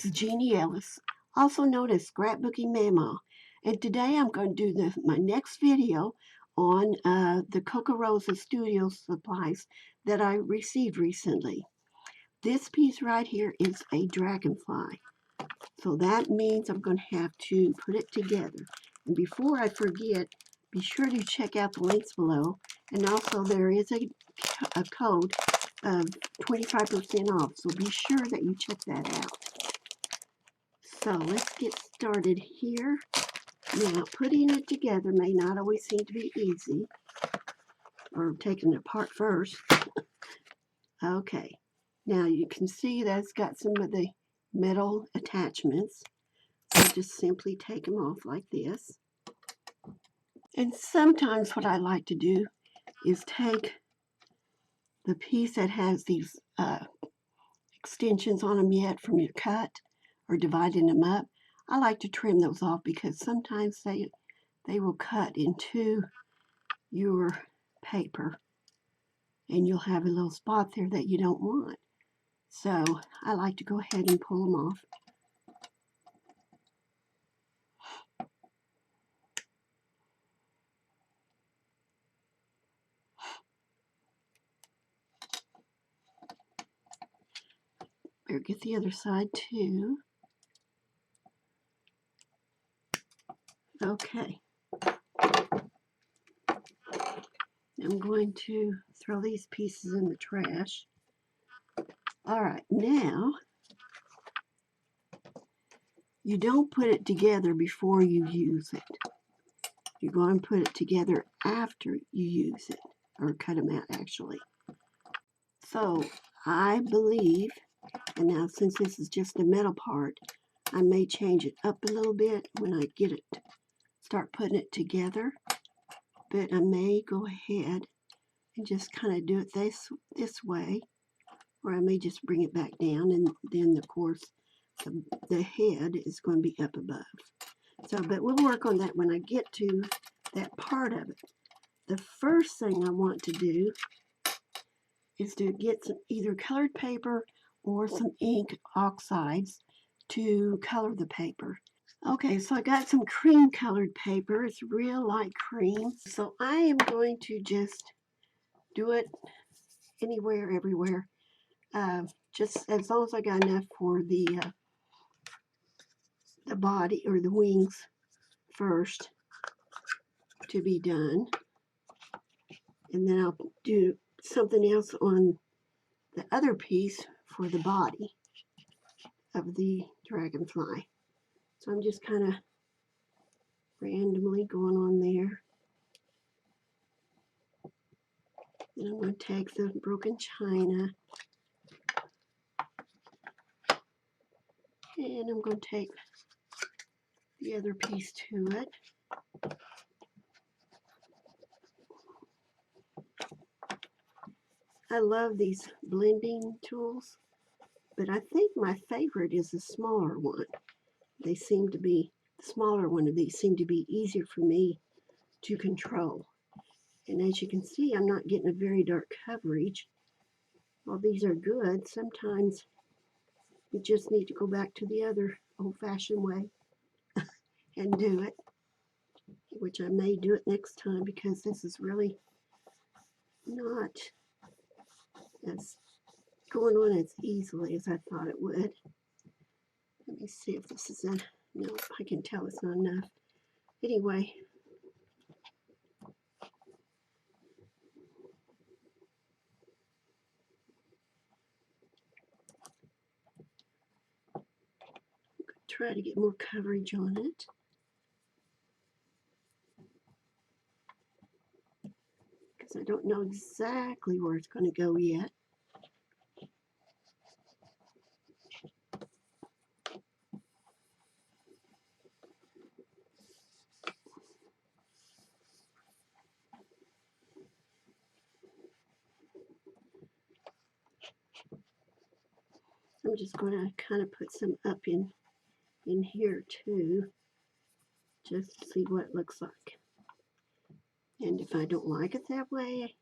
This is Jeannie Ellis, also known as Scrapbooking Mama, and today I'm going to do my next video on the Kokorosastudio supplies that I received recently. This piece right here is a Dragonfly, so that means I'm going to have to put it together. And before I forget, be sure to check out the links below, and also there is a code of 25% off, so be sure that you check that out. So let's get started here. Now, putting it together may not always seem to be easy, or taking it apart first. Okay, now you can see that it's got some of the metal attachments. So just simply take them off like this. And sometimes what I like to do is take the piece that has these extensions on them yet from your cut, or dividing them up. I like to trim those off because sometimes they will cut into your paper and you'll have a little spot there that you don't want. So I like to go ahead and pull them off. Better get the other side too. Okay. I'm going to throw these pieces in the trash. All right, now you don't put it together before you use it. You're going to put it together after you use it, or cut them out actually. So I believe, and now since this is just a metal part, I may change it up a little bit when I get it, start putting it together. But I may go ahead and just kind of do it this way, or I may just bring it back down, and then of course the head is going to be up above. So, but we'll work on that when I get to that part of it. The first thing I want to do is to get some either colored paper or some ink oxides to color the paper. Okay, so I got some cream colored paper. It's real light cream. So I am going to just do it anywhere, everywhere. Just as long as I got enough for the body or the wings first to be done. And then I'll do something else on the other piece for the body of the dragonfly. So I'm just kind of randomly going on there. And I'm going to take the broken china, and I'm going to take the other piece to it. I love these blending tools, but I think my favorite is the smaller one. They seem to be, the smaller one of these seem to be easier for me to control. And as you can see, I'm not getting a very dark coverage. While these are good, sometimes you just need to go back to the other old-fashioned way and do it, which I may do it next time because this is really not as going on as easily as I thought it would. Let me see if this is in. No, I can tell it's not enough. Anyway, try to get more coverage on it. Because I don't know exactly where it's going to go yet. I'm just going to kind of put some up in here too, just to see what it looks like. And if I don't like it that way,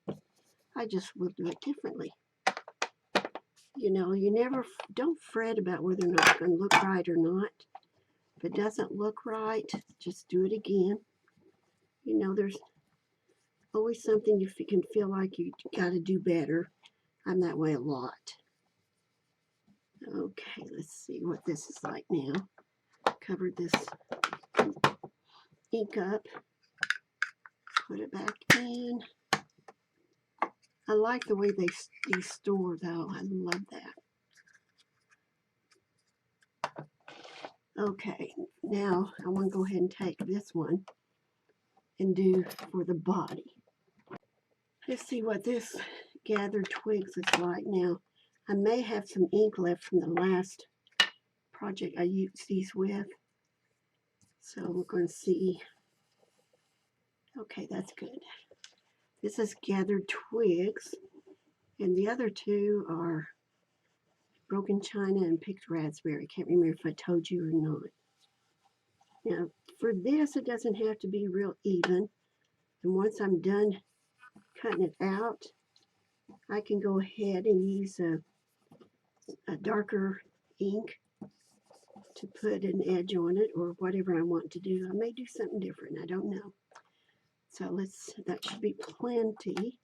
I just will do it differently. You know, you never, don't fret about whether or not it's going to look right or not. If it doesn't look right, just do it again. You know, there's always something you can feel like you got to do better. I'm that way a lot. Okay, let's see what this is like now. Cover this ink up, put it back in. I like the way these store though. I love that. Okay, now I want to go ahead and take this one and do for the body. Let's see what this gathered twigs is like now. I may have some ink left from the last project I used these with. So we're going to see. Okay, that's good. This is gathered twigs, and the other two are broken china and picked raspberry. I can't remember if I told you or not. Now, for this, it doesn't have to be real even. And once I'm done cutting it out, I can go ahead and use a darker ink to put an edge on it or whatever I want to do. I may do something different. I don't know. So that should be plenty.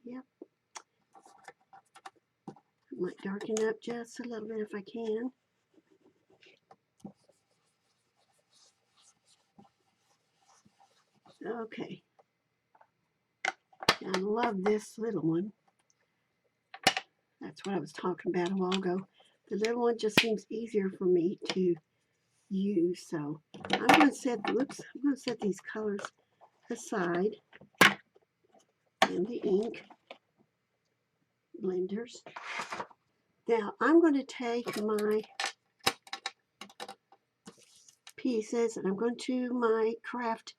Yep. I might darken up just a little bit if I can. Okay. I love this little one. That's what I was talking about a while ago. The little one just seems easier for me to use. So I'm going to set these colors aside and the ink blenders. Now I'm going to take my pieces and I'm going to my craft,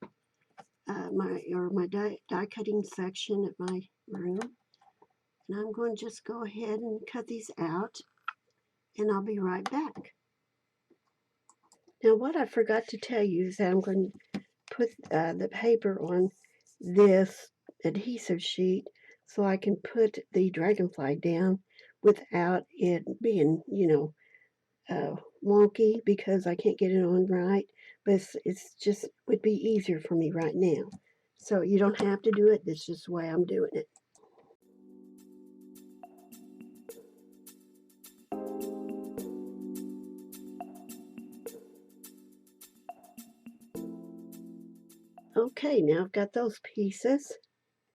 my die cutting section at my room. And I'm going to just go ahead and cut these out and I'll be right back. Now what I forgot to tell you is that I'm going to put the paper on this adhesive sheet so I can put the Dragonfly down without it being, wonky because I can't get it on right. But it's just would be easier for me right now. So you don't have to do it. That's just the way I'm doing it. Okay, now I've got those pieces.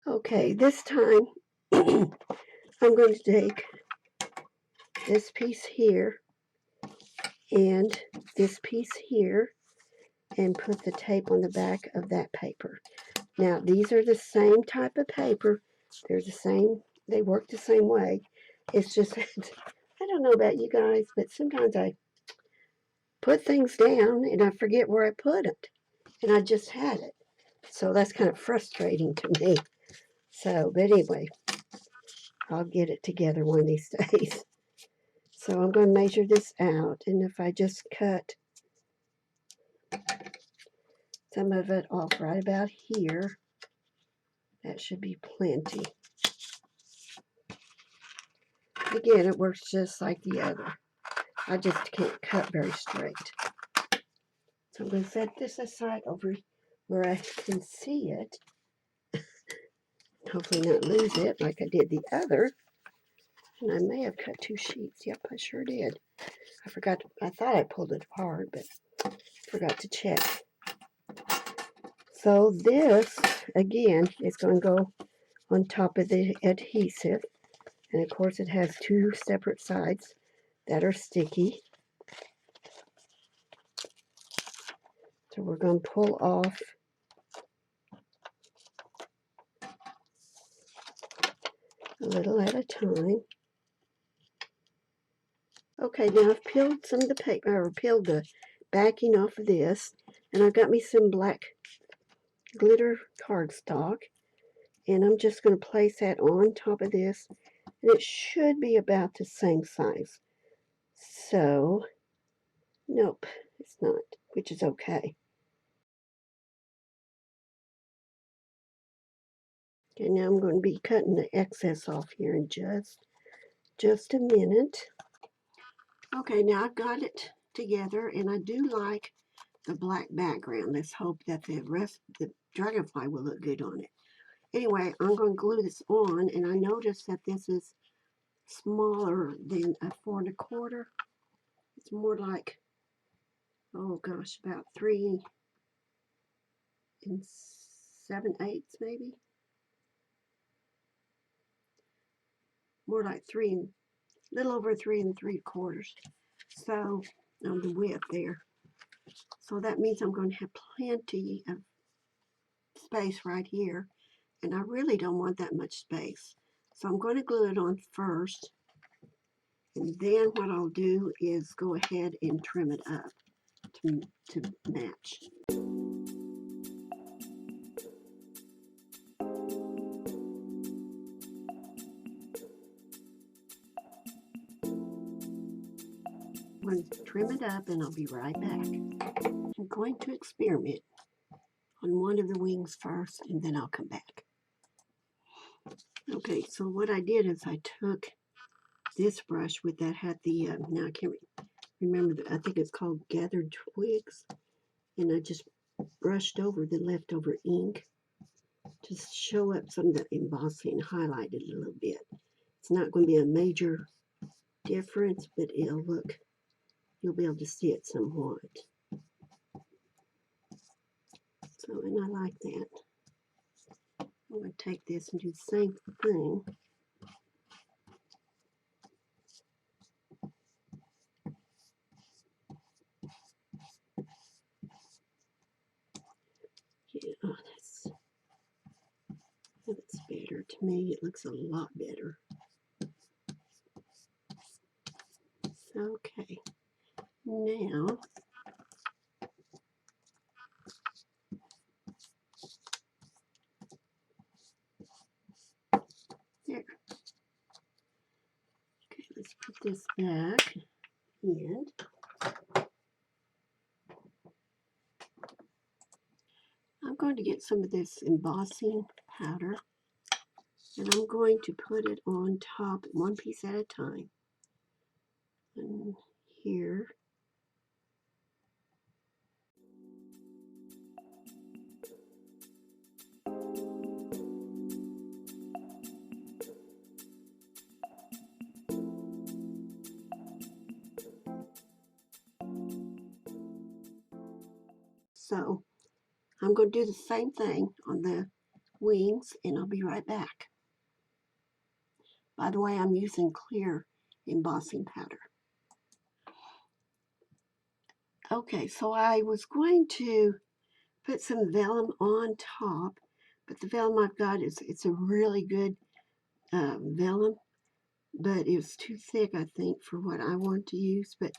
Okay, this time I'm going to take this piece here and this piece here and put the tape on the back of that paper. Now, these are the same type of paper. They're the same. They work the same way. It's just, I don't know about you guys, but sometimes I put things down and I forget where I put it. And I just had it. So that's kind of frustrating to me. So, but anyway, I'll get it together one of these days. So I'm going to measure this out. And if I just cut some of it off right about here, that should be plenty. Again, it works just like the other. I just can't cut very straight. So I'm going to set this aside over where I can see it. Hopefully not lose it like I did the other. And I may have cut two sheets. Yep, I sure did. I thought I pulled it apart, but forgot to check. So this, again, is going to go on top of the adhesive. And of course it has two separate sides that are sticky. So we're going to pull off a little at a time. Okay, now I've peeled some of the paper, or peeled the backing off of this, and I've got me some black glitter cardstock, and I'm just going to place that on top of this, and it should be about the same size. So, nope, it's not, which is okay. Okay, now I'm going to be cutting the excess off here in just just a minute. Okay, now I've got it together, and I do like the black background. Let's hope that the dragonfly will look good on it. Anyway, I'm going to glue this on, and I noticed that this is smaller than a 4 1/4. It's more like, oh gosh, about 3 7/8 maybe. More like little over 3 3/4. So, on the width there. So that means I'm going to have plenty of space right here. And I really don't want that much space. So I'm going to glue it on first. And then what I'll do is go ahead and trim it up to match. I'm going to trim it up and I'll be right back. I'm going to experiment on one of the wings first and then I'll come back. Okay, so what I did is I took this brush with that had the, now I can't remember, I think it's called Gathered Twigs, and I just brushed over the leftover ink to show up some of the embossing, highlighted a little bit. It's not going to be a major difference, but it'll look, you'll be able to see it somewhat. So, and I like that. I'm going to take this and do the same thing. Yeah, that's better. To me, it looks a lot better. Okay, now there. Okay, let's put this back, and I'm going to get some of this embossing powder, and I'm going to put it on top, one piece at a time. And here. So I'm going to do the same thing on the wings, and I'll be right back. By the way, I'm using clear embossing powder. Okay, so I was going to put some vellum on top, but the vellum I've got it's a really good vellum, but it's too thick, I think, for what I want to use, but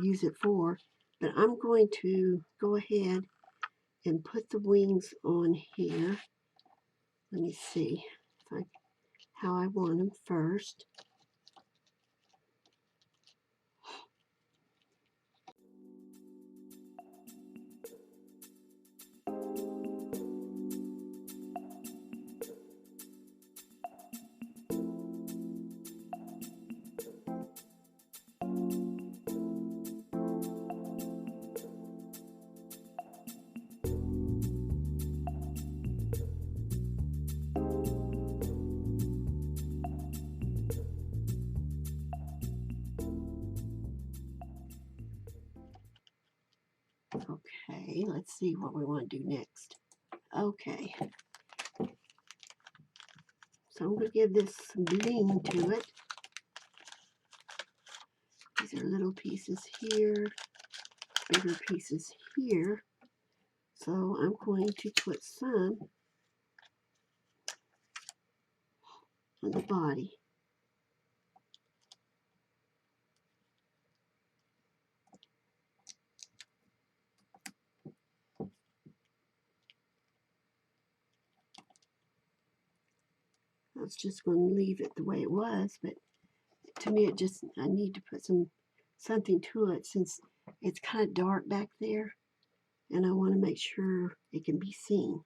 use it for. But I'm going to go ahead and put the wings on here. Let me see how I want them first. Okay, let's see what we want to do next. Okay, so I'm going to give this some bling to it. These are little pieces here, bigger pieces here. So I'm going to put some on the body. I was just going to leave it the way it was, but to me I need to put something to it since it's kind of dark back there, and I want to make sure it can be seen.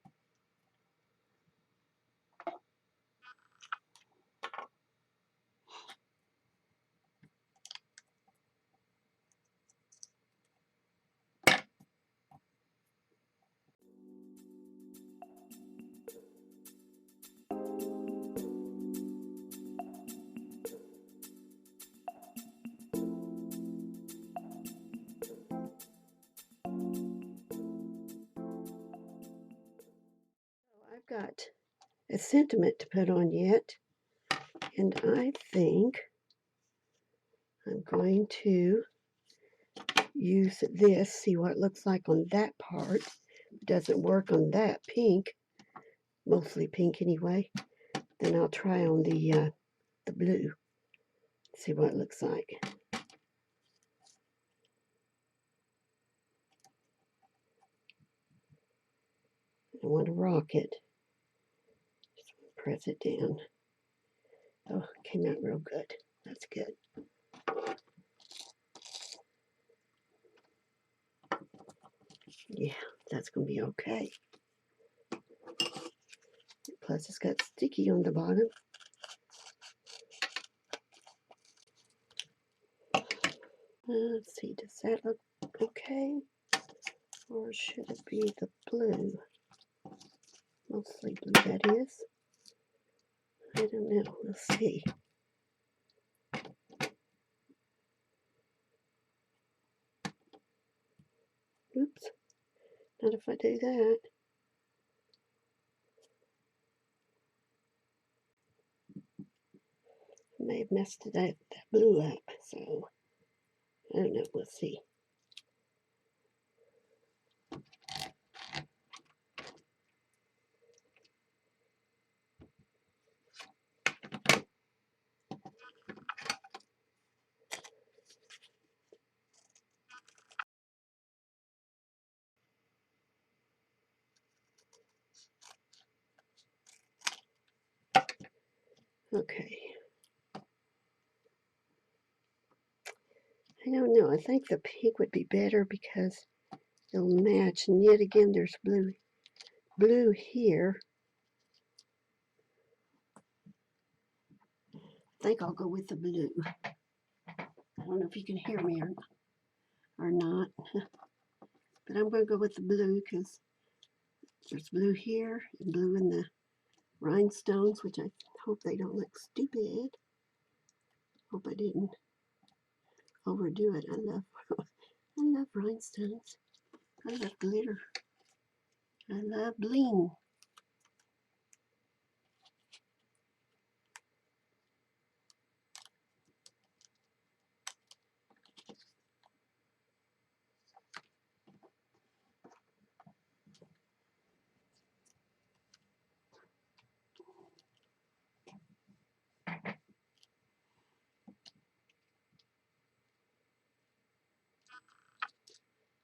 got a sentiment to put on yet, and I think I'm going to use this, see what it looks like on that part. It doesn't work on that pink, mostly pink anyway. Then I'll try on the blue, see what it looks like. I want to rock it. Just press it down. Oh, it came out real good. That's good. Yeah, that's going to be okay. Plus, it's got sticky on the bottom. Let's see, does that look okay? Or should it be the blue? Mostly blue, that is. I don't know. We'll see. Oops. Not if I do that. I may have messed that blue up, so I don't know. We'll see. Okay. I don't know. I think the pink would be better because it'll match. And yet again, there's blue here. I think I'll go with the blue. I don't know if you can hear me or not. But I'm going to go with the blue because there's blue here and blue in the rhinestones, which I hope they don't look stupid. Hope I didn't overdo it. I love rhinestones. I love glitter. I love bling.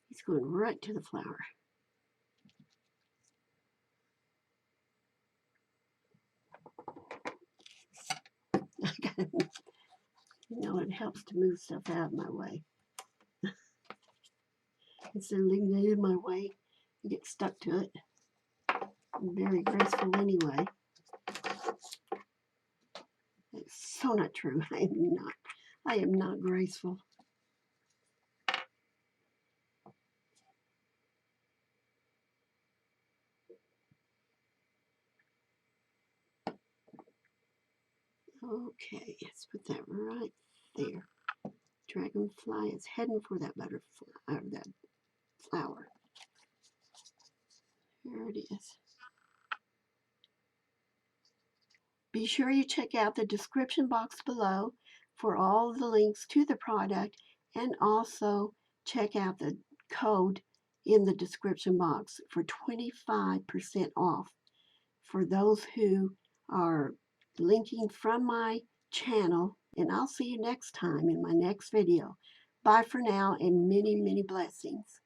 He's going right to the flower. You know, it helps to move stuff out of my way. Instead of leaving it in my way, I get stuck to it. I'm very graceful anyway. It's so not true. I am not graceful. Okay, let's put that right there. Dragonfly is heading for that butterfly, or that flower. There it is. Be sure you check out the description box below for all the links to the product, and also check out the code in the description box for 25% off for those who are linking from my channel. And I'll see you next time in my next video. Bye for now, and many, many blessings.